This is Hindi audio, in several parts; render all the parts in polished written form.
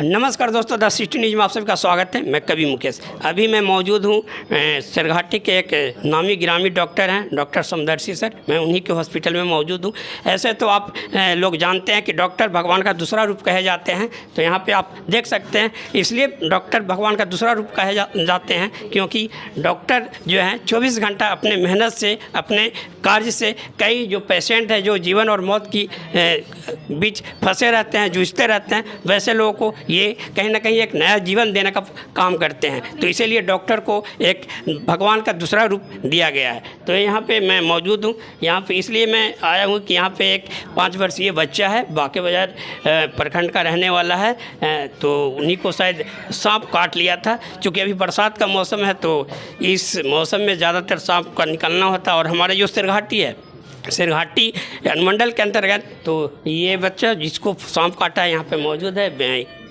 नमस्कार दोस्तों, द सिटी न्यूज़ में आप सबका स्वागत है। मैं कवि मुकेश। अभी मैं मौजूद हूँ सिरघाटी के एक नामी गिरामी डॉक्टर हैं, डॉक्टर समदर्शी सर। मैं उन्हीं के हॉस्पिटल में मौजूद हूँ। ऐसे तो आप लोग जानते हैं कि डॉक्टर भगवान का दूसरा रूप कहे जाते हैं, तो यहाँ पे आप देख सकते हैं। इसलिए डॉक्टर भगवान का दूसरा रूप कहे जाते हैं क्योंकि डॉक्टर जो हैं 24 घंटा अपने मेहनत से, अपने कार्य से कई जो पेशेंट हैं जो जीवन और मौत की बीच फंसे रहते हैं, जूझते रहते हैं, वैसे लोगों को ये कहीं ना कहीं एक नया जीवन देने का काम करते हैं। तो इसीलिए डॉक्टर को एक भगवान का दूसरा रूप दिया गया है। तो यहाँ पे मैं मौजूद हूँ। यहाँ पे इसलिए मैं आया हूँ कि यहाँ पे एक 5 वर्षीय बच्चा है, बांके बाजार प्रखंड का रहने वाला है। तो उन्हीं को शायद सांप काट लिया था। चूँकि अभी बरसात का मौसम है तो इस मौसम में ज़्यादातर सांप का निकलना होता है। और हमारे जो सिरघाटी है, सिरघाटी अनुमंडल के अंतर्गत, तो ये बच्चा जिसको सांप काटा है यहाँ पे मौजूद है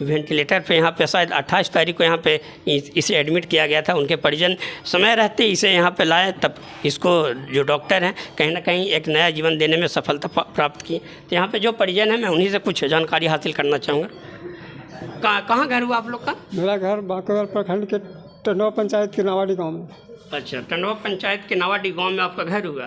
वेंटिलेटर पे। यहाँ पे शायद 28 तारीख को यहाँ पे इसे एडमिट किया गया था। उनके परिजन समय रहते इसे यहाँ पे लाए, तब इसको जो डॉक्टर हैं कहीं ना कहीं एक नया जीवन देने में सफलता प्राप्त की। तो यहाँ पे जो परिजन हैं मैं उन्हीं से कुछ जानकारी हासिल करना चाहूँगा। कहाँ घर हुआ आप लोग का? मेरा घर बांके प्रखंड के टंडवा पंचायत के नावाडी गाँव में। अच्छा, टंडवा पंचायत के नावाडी गांव में आपका घर हुआ।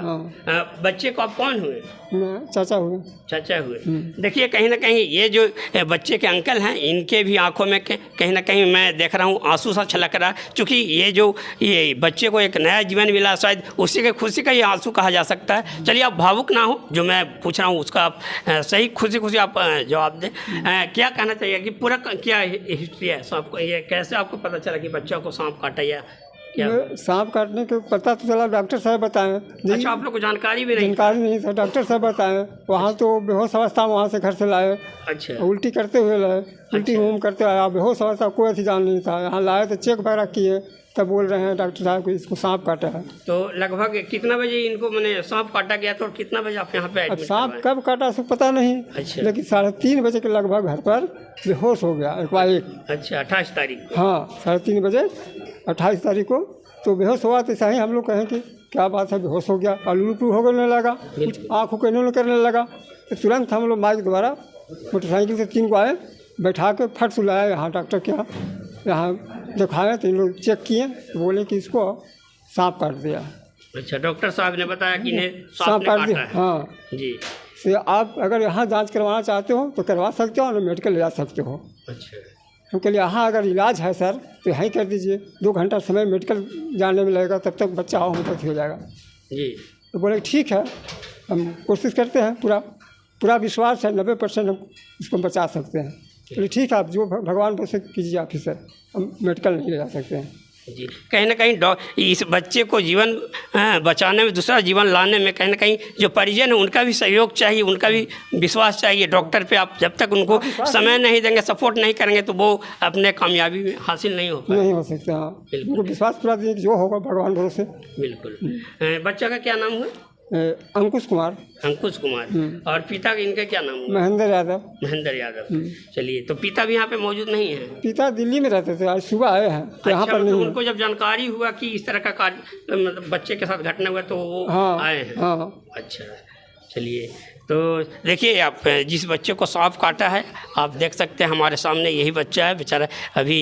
बच्चे को आप कौन हुए? मैं चाचा हुए। चाचा हुए। देखिए, कहीं ना कहीं ये जो बच्चे के अंकल हैं, इनके भी आंखों में कहीं ना कहीं मैं देख रहा हूँ आंसू सा छलक रहा है। चूँकि ये बच्चे को एक नया जीवन मिला, शायद उसी के खुशी का ये आंसू कहा जा सकता है। चलिए, आप भावुक ना हो, जो मैं पूछ रहा हूँ उसका आप सही खुशी आप जवाब दें। क्या कहना चाहिए कि पूरा क्या हिस्ट्री है सांप? ये कैसे आपको पता चला कि बच्चा को सांप काटा या सांप काटने के पता तो चला, डॉक्टर साहब बताएं। अच्छा, आप लोग को जानकारी भी नहीं? जानकारी नहीं था, डॉक्टर साहब बताएं। वहाँ तो बेहोश अवस्था वहाँ से घर से लाए। अच्छा। उल्टी करते हुए लाए, उल्टी होम करते आया, बेहोश अवस्था, कोई ऐसी जान नहीं था। यहाँ लाए तो चेक वगैरह किए, तब बोल रहे हैं डॉक्टर साहब को इसको सांप काटा है। तो लगभग कितना बजे इनको मैंने सांप काटा गया था और कितना बजे आप यहाँ पे एडमिट? अब सांप कब काटा सो पता नहीं। अच्छा। लेकिन 3:30 बजे के लगभग घर पर बेहोश हो गया एक। अच्छा, 28 तारीख को? हाँ, 3:30 बजे 28 तारीख को तो बेहोश हुआ। तो सही हम लोग कहें कि क्या बात है, बेहोश हो गया, अलूलू होने लगा, कुछ आँखों को इन्होंने करने लगा। तो तुरंत हम लोग माइक द्वारा मोटरसाइकिल से 3 को आए, बैठा के फट सुलाया यहाँ डॉक्टर के यहाँ दिखाया। तो इन लोग चेक किए, बोले कि इसको सांप काट दिया। अच्छा, डॉक्टर साहब ने बताया कि इन्हें सांप काट दिया। हाँ जी। तो आप अगर यहाँ जाँच करवाना चाहते हो तो करवा सकते हो, और मेडिकल ले जा सकते हो। अच्छा। हम कह लिए यहाँ अगर इलाज है सर तो यहीं कर दीजिए, 2 घंटा समय मेडिकल जाने में लगेगा, तब तक बच्चा होम्योपैथी हो जाएगा। जी। तो बोले ठीक है, हम कोशिश करते हैं, पूरा विश्वास है, 90% हम उसको बचा सकते हैं। बोले ठीक है, आप जो भगवान को से कीजिए ऑफिसर, हम मेडिकल नहीं ले जा सकते हैं। जी। कहीं ना कहीं इस बच्चे को जीवन बचाने में, दूसरा जीवन लाने में कहीं ना कहीं जो परिजन है उनका भी सहयोग चाहिए, उनका भी विश्वास चाहिए डॉक्टर पे। आप जब तक उनको समय नहीं देंगे, सपोर्ट नहीं करेंगे, तो वो अपने कामयाबी में हासिल नहीं हो सकता। हाँ, उनको विश्वास पूरा दिए, जो होगा भगवान भरोसे। बिल्कुल। बच्चा का क्या नाम हुआ? अंकुश कुमार। अंकुश कुमार। और पिता इनका क्या नाम हुआ? महेंद्र यादव। महेंद्र यादव। चलिए, तो पिता भी यहाँ पे मौजूद नहीं है? पिता दिल्ली में रहते थे, आज सुबह आए हैं। तो यहाँ पर नहीं। उनको जब जानकारी हुआ कि इस तरह का कार्य मतलब बच्चे के साथ घटना हुआ तो वो आए हैं? हाँ। अच्छा, चलिए। तो देखिए, आप जिस बच्चे को सांप काटा है, आप देख सकते हैं हमारे सामने यही बच्चा है। बेचारा अभी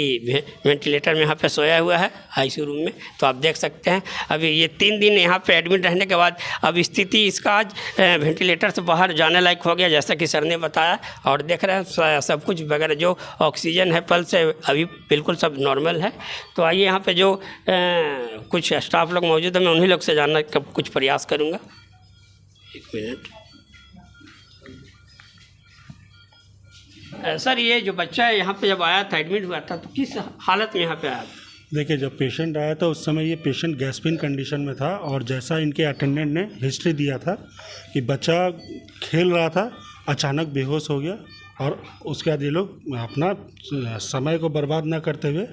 वेंटिलेटर में यहाँ पे सोया हुआ है आईसीयू रूम में। तो आप देख सकते हैं अभी ये 3 दिन यहाँ पे एडमिट रहने के बाद अब स्थिति इसका आज वेंटिलेटर से बाहर जाने लायक हो गया, जैसा कि सर ने बताया। और देख रहे हैं सब कुछ वगैरह, जो ऑक्सीजन है पल्स है, अभी बिल्कुल सब नॉर्मल है। तो आइए, यहाँ पर जो कुछ स्टाफ लोग मौजूद है, मैं उन्हीं लोग से जानने का कुछ प्रयास करूँगा। 1 मिनट। सर, ये जो बच्चा है यहाँ पे जब आया था, एडमिट हुआ था, तो किस हालत में यहाँ पे आया? देखिए, जब पेशेंट आया था उस समय ये पेशेंट गैस्पिन कंडीशन में था। और जैसा इनके अटेंडेंट ने हिस्ट्री दिया था कि बच्चा खेल रहा था, अचानक बेहोश हो गया। और उसके बाद ये लोग अपना समय को बर्बाद ना करते हुए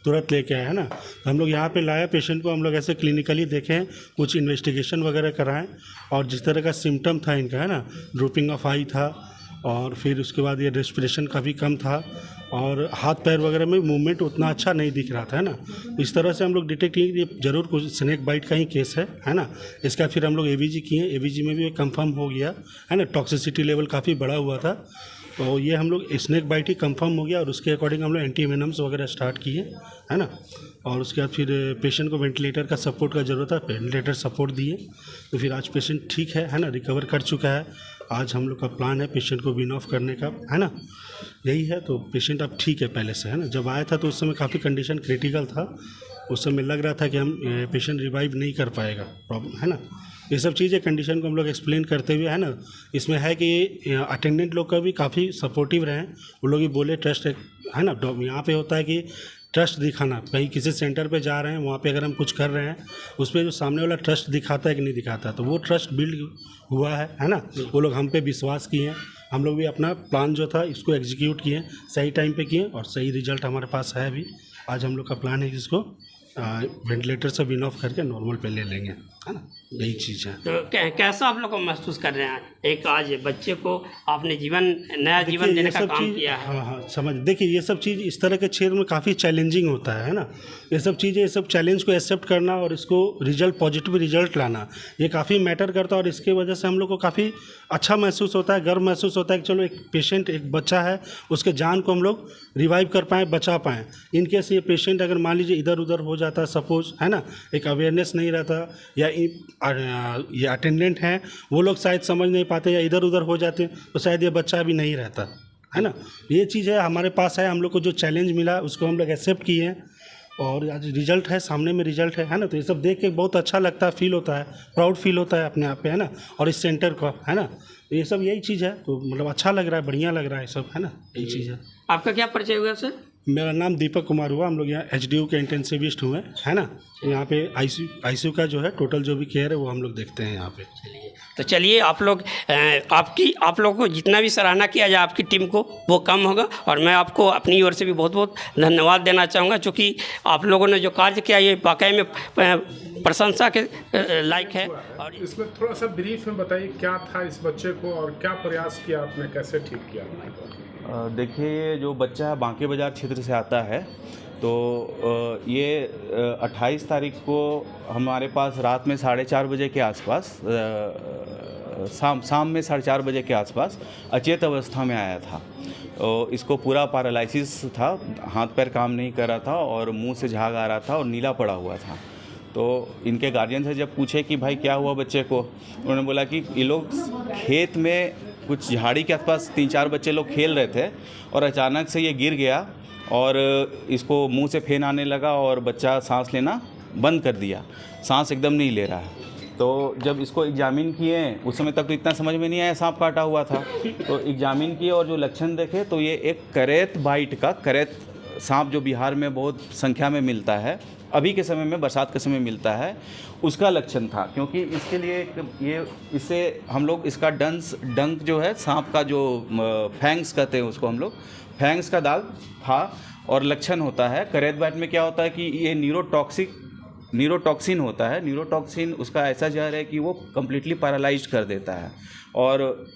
तुरंत लेके आए, है ना। तो हम लोग यहाँ पे लाया पेशेंट को, हम लोग ऐसे क्लिनिकली देखें, कुछ इन्वेस्टिगेशन वगैरह कराएं। और जिस तरह का सिम्टम था इनका, है ना, ड्रूपिंग ऑफ आई था, और फिर उसके बाद ये रेस्पिरेशन काफ़ी कम था, और हाथ पैर वगैरह में मूवमेंट उतना अच्छा नहीं दिख रहा था, है ना। इस तरह से हम लोग डिटेक्ट किए कि ये ज़रूर कुछ स्नेक बाइट का ही केस है ना। इसका फिर हम लोग एवीजी किए, एवीजी में भी कंफर्म हो गया, है ना। टॉक्सिसिटी लेवल काफ़ी बड़ा हुआ था। तो ये हम लोग स्नेक बाइट ही कंफर्म हो गया और उसके अकॉर्डिंग हम लोग एंटी वेनम्स वगैरह स्टार्ट किए, है ना। और उसके बाद फिर पेशेंट को वेंटिलेटर का सपोर्ट का ज़रूरत है, वेंटिलेटर सपोर्ट दिए, तो फिर आज पेशेंट ठीक है ना, रिकवर कर चुका है। आज हम लोग का प्लान है पेशेंट को विन ऑफ करने का, है ना, यही है। तो पेशेंट अब ठीक है पहले से, है ना। जब आया था तो उस समय काफ़ी कंडीशन क्रिटिकल था, उस समय लग रहा था कि हम पेशेंट रिवाइव नहीं कर पाएगा, प्रॉब्लम, है ना। ये सब चीज़ें कंडीशन को हम लोग एक्सप्लेन करते हुए, है ना। इसमें है कि अटेंडेंट लोग का भी काफ़ी सपोर्टिव रहे, वो लोग भी बोले ट्रस्ट है ना। यहाँ पे होता है कि ट्रस्ट दिखाना, कहीं किसी सेंटर पे जा रहे हैं वहाँ पे अगर हम कुछ कर रहे हैं उस पर जो सामने वाला ट्रस्ट दिखाता है कि नहीं दिखाता, तो वो ट्रस्ट बिल्ड हुआ है ना। वो लोग हम पे विश्वास किए हैं, हम लोग भी अपना प्लान जो था इसको एग्जीक्यूट किए, सही टाइम पे किए और सही रिजल्ट हमारे पास है अभी। आज हम लोग का प्लान है कि इसको वेंटिलेटर से विन ऑफ करके नॉर्मल पे ले लेंगे, है ना, यही चीज़ है। तो कैसा आप लोग को महसूस कर रहे हैं, एक आज बच्चे को आपने नया जीवन देने का काम किया है? हाँ, समझ, देखिए ये सब चीज़ इस तरह के क्षेत्र में काफ़ी चैलेंजिंग होता है ना। ये सब चीज़ें, ये सब चैलेंज को एक्सेप्ट करना और इसको रिजल्ट, पॉजिटिव रिजल्ट लाना, ये काफ़ी मैटर करता है और इसके वजह से हम लोग को काफ़ी अच्छा महसूस होता है, गर्व महसूस होता है कि चलो एक पेशेंट, एक बच्चा है, उसके जान को हम लोग रिवाइव कर पाएँ, बचा पाएँ। इनकेस ये पेशेंट अगर मान लीजिए इधर उधर हो जाता, सपोज, है ना, एक अवेयरनेस नहीं रहता, या ये अटेंडेंट हैं वो लोग शायद समझ नहीं पाते या इधर उधर हो जाते तो शायद ये बच्चा भी नहीं रहता, है ना। ये चीज़ है हमारे पास है, हम लोग को जो चैलेंज मिला उसको हम लोग एक्सेप्ट किए हैं और आज रिजल्ट है, सामने में रिजल्ट है ना। तो ये सब देख के बहुत अच्छा लगता है, फील होता है, प्राउड फील होता है अपने आप पे, है ना, और इस सेंटर का, है ना। ये सब यही चीज़ है, तो मतलब अच्छा लग रहा है, बढ़िया लग रहा है सब, है ना, यही चीज़ है। आपका क्या परिचय हुआ सर? मेरा नाम दीपक कुमार हुआ, हम लोग यहाँ एचडीयू के इंटेंसिविस्ट हुए, है ना। यहाँ पे आईसीयू का जो है टोटल जो भी केयर है वो हम लोग देखते हैं यहाँ पे। तो चलिए आप लोग आप लोगों को जितना भी सराहना किया जाए आपकी टीम को वो कम होगा और मैं आपको अपनी ओर से भी बहुत बहुत धन्यवाद देना चाहूँगा, क्योंकि आप लोगों ने जो कार्य किया ये वाकई में प्रशंसा के लायक है। और इसमें थोड़ा सा ब्रीफ में बताइए क्या था इस बच्चे को और क्या प्रयास किया आपने, कैसे ठीक किया? देखिए, जो बच्चा है बांके बाज़ार क्षेत्र से आता है, तो ये 28 तारीख को हमारे पास रात में 4:30 बजे के आसपास, शाम में 4:30 बजे के आसपास अचेत अवस्था में आया था। तो इसको पूरा पैरालिसिस था, हाथ पैर काम नहीं कर रहा था और मुंह से झाग आ रहा था और नीला पड़ा हुआ था। तो इनके गार्जियन से जब पूछे कि भाई क्या हुआ बच्चे को, उन्होंने बोला कि ये लोग खेत में कुछ झाड़ी के आसपास 3-4 बच्चे लोग खेल रहे थे और अचानक से ये गिर गया और इसको मुंह से फेन आने लगा और बच्चा सांस लेना बंद कर दिया, सांस एकदम नहीं ले रहा है। तो जब इसको एग्जामिन किए, उस समय तक तो इतना समझ में नहीं आया, सांप काटा हुआ था, तो एग्जामिन किए और जो लक्षण देखे तो ये एक करेत बाइट का, करेत सांप जो बिहार में बहुत संख्या में मिलता है, अभी के समय में बरसात के समय मिलता है, उसका लक्षण था। क्योंकि इसके लिए इससे हम लोग इसका डंक जो है सांप का जो फैंग्स कहते हैं उसको हम लोग, फैंग्स का दाग था और लक्षण होता है। करेत बाइट में क्या होता है कि ये न्यूरोटॉक्सिन होता है। न्यूरोटॉक्सिन उसका ऐसा जहर है कि वो कम्प्लीटली पैरालाइज कर देता है और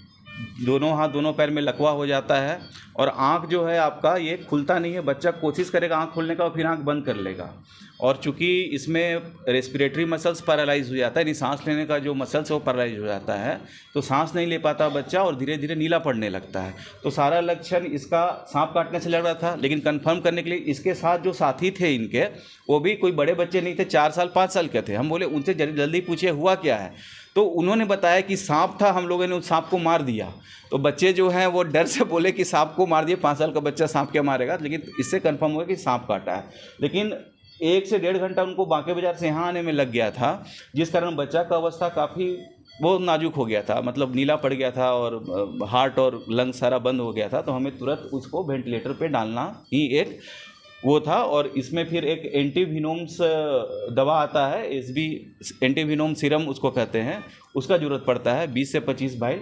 दोनों हाथ दोनों पैर में लकवा हो जाता है और आँख जो है आपका ये खुलता नहीं है। बच्चा कोशिश करेगा आँख खोलने का और फिर आँख बंद कर लेगा। और चूँकि इसमें रेस्पिरेटरी मसल्स पैरालाइज हो जाता है, यानी सांस लेने का जो मसल्स है वो पैरालाइज हो जाता है, तो सांस नहीं ले पाता बच्चा और धीरे धीरे नीला पड़ने लगता है। तो सारा लक्षण इसका सांप काटने से लग रहा था, लेकिन कंफर्म करने के लिए इसके साथ जो साथी थे इनके, वो भी कोई बड़े बच्चे नहीं थे, 4 साल 5 साल के थे। हम बोले उनसे जल्दी पूछिए हुआ क्या है, तो उन्होंने बताया कि सांप था, हम लोगों ने उस सांप को मार दिया। तो बच्चे जो हैं वो डर से बोले कि सांप को मार दिए, 5 साल का बच्चा सांप क्या मारेगा, लेकिन इससे कंफर्म हुआ कि सांप काटा है। लेकिन 1 से 1.5 घंटा उनको बांके बाजार से यहाँ आने में लग गया था, जिस कारण बच्चा का अवस्था काफ़ी बहुत नाजुक हो गया था, मतलब नीला पड़ गया था और हार्ट और लंग सारा बंद हो गया था। तो हमें तुरंत उसको वेंटिलेटर पे डालना ही एक वो था। और इसमें फिर एक एंटीविनोम्स दवा आता है, एसबी एंटीविनोम सीरम उसको कहते हैं, उसका ज़रूरत पड़ता है 20 से 25 भाई।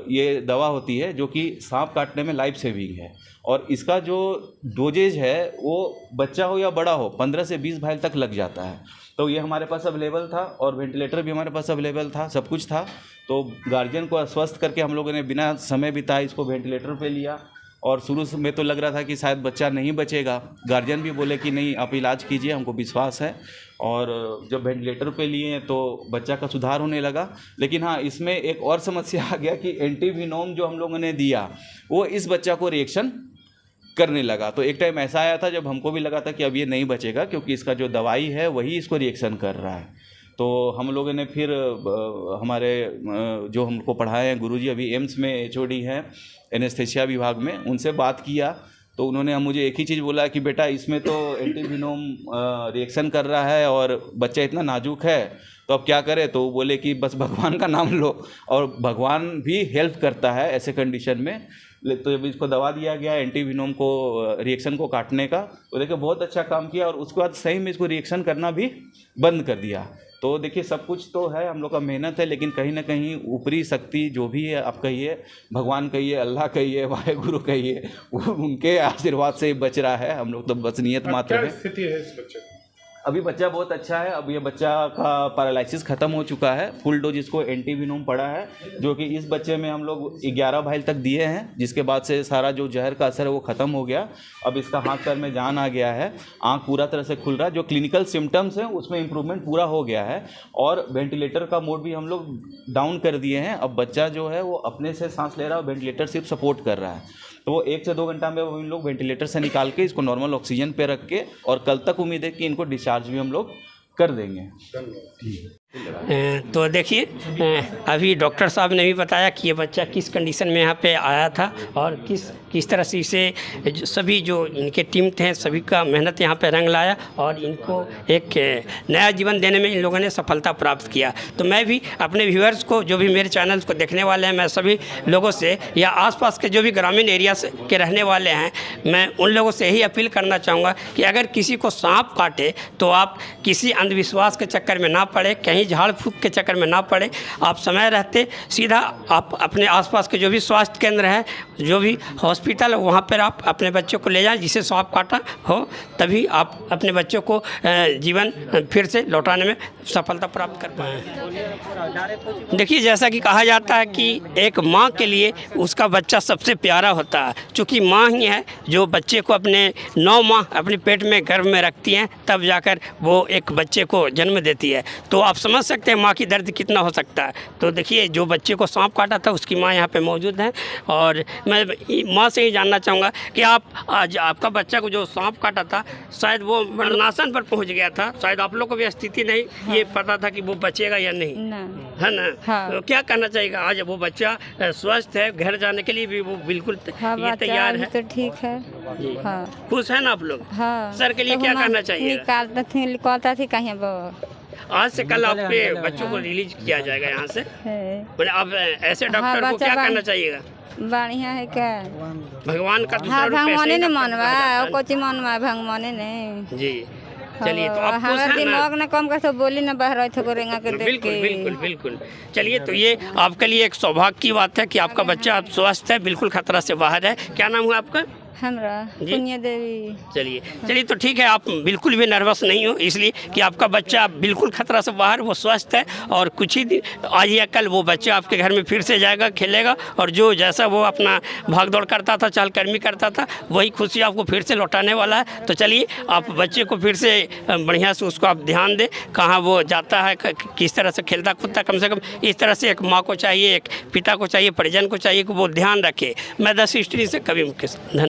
ये दवा होती है जो कि सांप काटने में लाइफ सेविंग है। और इसका जो डोजेज है वो बच्चा हो या बड़ा हो 15 से 20 भाई तक लग जाता है। तो ये हमारे पास अवेलेबल था और वेंटिलेटर भी हमारे पास अवेलेबल था, सब कुछ था। तो गार्जियन को आश्वस्त करके हम लोगों ने बिना समय बिताए इसको वेंटिलेटर पे लिया और शुरू में तो लग रहा था कि शायद बच्चा नहीं बचेगा। गार्जियन भी बोले कि नहीं, आप इलाज कीजिए, हमको विश्वास है। और जब वेंटिलेटर पे लिए तो बच्चा का सुधार होने लगा। लेकिन हाँ, इसमें एक और समस्या आ गया कि एंटीविनोम जो हम लोगों ने दिया वो इस बच्चा को रिएक्शन करने लगा। तो एक टाइम ऐसा आया था जब हमको भी लगा था कि अब ये नहीं बचेगा, क्योंकि इसका जो दवाई है वही इसको रिएक्शन कर रहा है। तो हम लोगों ने फिर हमारे जो हमको पढ़ाए हैं गुरुजी, अभी एम्स में एचओडी हैं एनेस्थेसिया विभाग में, उनसे बात किया तो उन्होंने मुझे एक ही चीज़ बोला कि बेटा इसमें तो एंटीविनोम रिएक्शन कर रहा है और बच्चा इतना नाजुक है, तो अब क्या करें। तो वो बोले कि बस भगवान का नाम लो, और भगवान भी हेल्प करता है ऐसे कंडीशन में। तो जब इसको दवा दिया गया एंटीविनोम को रिएक्शन को काटने का, तो देखिए बहुत अच्छा काम किया, और उसके बाद सही में इसको रिएक्शन करना भी बंद कर दिया। तो देखिए सब कुछ तो है, हम लोग का मेहनत है, लेकिन कहीं ना कहीं ऊपरी शक्ति जो भी है, आप कहिए भगवान कहिए, अल्लाह कहिए, वाहेगुरु कहिए, उनके आशीर्वाद से बच रहा है। हम लोग तो बस नियत मात्र क्या है। स्थिति है इस बच्चे की? अभी बच्चा बहुत अच्छा है। अब ये बच्चा का पैरालिसिस ख़त्म हो चुका है। फुल डोज इसको एंटीविनोम पड़ा है, जो कि इस बच्चे में हम लोग 11 वाइल तक दिए हैं, जिसके बाद से सारा जो जहर का असर है वो ख़त्म हो गया। अब इसका हाथ पैर में जान आ गया है, आँख पूरा तरह से खुल रहा है, जो क्लिनिकल सिम्टम्स हैं उसमें इम्प्रूवमेंट पूरा हो गया है। और वेंटिलेटर का मोड भी हम लोग डाउन कर दिए हैं। अब बच्चा जो है वो अपने से सांस ले रहा है, वेंटिलेटर सिर्फ सपोर्ट कर रहा है। तो वो 1 से 2 घंटा में हम लोग वेंटिलेटर से निकाल के इसको नॉर्मल ऑक्सीजन पे रख के, और कल तक उम्मीद है कि इनको डिस्चार्ज भी हम लोग कर देंगे। तो देखिए, अभी डॉक्टर साहब ने भी बताया कि ये बच्चा किस कंडीशन में यहाँ पे आया था और किस तरह से इसे सभी जो इनके टीम थे सभी का मेहनत यहाँ पे रंग लाया और इनको एक नया जीवन देने में इन लोगों ने सफलता प्राप्त किया। तो मैं भी अपने व्यूअर्स को, जो भी मेरे चैनल्स को देखने वाले हैं, मैं सभी लोगों से या आसपास के जो भी ग्रामीण एरिया से के रहने वाले हैं, मैं उन लोगों से यही अपील करना चाहूँगा कि अगर किसी को सांप काटे तो आप किसी अंधविश्वास के चक्कर में ना पड़े, कहीं झाड़ फूक के चक्कर में ना पड़े। आप समय रहते सीधा आप अपने आसपास के जो भी स्वास्थ्य केंद्र है, जो भी हॉस्पिटल, वहाँ पर आप अपने बच्चों को ले जाएं जिसे सांप काटा हो, तभी आप अपने बच्चों को जीवन फिर से लौटाने में सफलता प्राप्त कर पाएँ। देखिए, जैसा कि कहा जाता है कि एक माँ के लिए उसका बच्चा सबसे प्यारा होता है, चूँकि माँ ही है जो बच्चे को अपने 9 माह अपने पेट में गर्भ में रखती हैं, तब जाकर वो एक बच्चे को जन्म देती है। तो आप समझ सकते हैं माँ की दर्द कितना हो सकता है। तो देखिए, जो बच्चे को सांप काटा था उसकी माँ यहाँ पे मौजूद है, और मैं माँ से ही जानना चाहूँगा कि आप आज आपका बच्चा को जो सांप काटा था, शायद वो मरणासन पर पहुँच गया था, शायद आप लोग को भी स्थिति नहीं ये पता था कि वो बचेगा या नहीं, है ना? हाँ। तो क्या कहना चाहिए आज वो बच्चा स्वस्थ है, घर जाने के लिए भी वो बिल्कुल ये तैयार है? तो ठीक है। जी। हाँ। खुश है ना आप लोग? हाँ। सर के लिए तो क्या हम करना चाहिए? निकालता थी कहीं वो। आज से कल आपके बच्चों को रिलीज किया जाएगा यहाँ से। बोले अब ऐसे डॉक्टर को क्या करना चाहिएगा? बढ़िया है क्या? भगवान का दूसरा हाँ, रूप ऐसे भगवाने ही ने डॉक्टर मनवा कहा जाता है। और कुछ मनवा भगवाने ने। जी, चलिए, तो आप खुश हमारा हैं ना? दिमाग न कम कर तो बोली न बह रहे थे गोरेंगा के देख बिल्कुल के। बिल्कुल बिल्कुल। चलिए, तो ये आपके लिए एक सौभाग्य की बात है कि आपका बच्चा अब स्वस्थ है, बिल्कुल खतरा से बाहर है। क्या नाम हुआ आपका? हमरा जी? पुण्य देवी। चलिए तो ठीक है, आप बिल्कुल भी नर्वस नहीं हो, इसलिए कि आपका बच्चा बिल्कुल खतरा से बाहर, वो स्वस्थ है, और कुछ ही दिन आज या कल वो बच्चा आपके घर में फिर से जाएगा, खेलेगा, और जो जैसा वो अपना भाग दौड़ करता था, चहलकदमी करता था, वही खुशी आपको फिर से लौटाने वाला है। तो चलिए, आप बच्चे को फिर से बढ़िया से उसको आप ध्यान दें, कहाँ वो जाता है, किस तरह से खेलता कूदता, कम से कम इस तरह से एक माँ को चाहिए, एक पिता को चाहिए, परिजन को चाहिए कि वो ध्यान रखे। मैं 10 हिस्ट्री से कभी मुकेश।